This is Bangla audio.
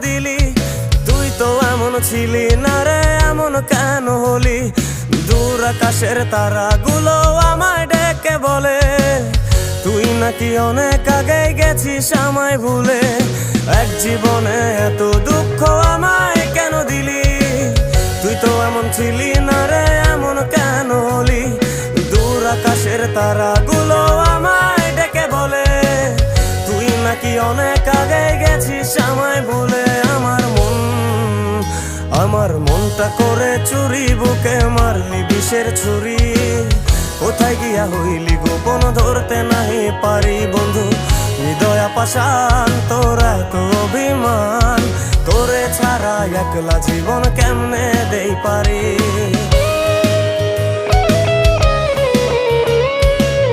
দিলি? তুই তো এমন ছিলি না রে, এমন কেন হলি? দূর আকাশের তারাগুলো আমায় ডেকে বলে তুই নাকি অনেক আগে গেছিস আমায় ভুলে। এক জীবনে এত দুঃখ আমায় কেন দিলি? তুই তো এমন ছিলি না রে, এমন কেন হলি? দূর আকাশের তারাগুলো আমায় ডেকে বলে তুই নাকি অনেক আগে গেছিস আমায় ভুলে। আমার মনটা করে চুরি, বুকে মারলি বিষের ছুরি। কোথায় গিয়া হইলি গোপন ধরতে নাহি পারি বন্ধু। হৃদয় পাষাণ তোর এত অভিমান, তোরে ছাড়া একলা জীবন কেমনে দেই পারি?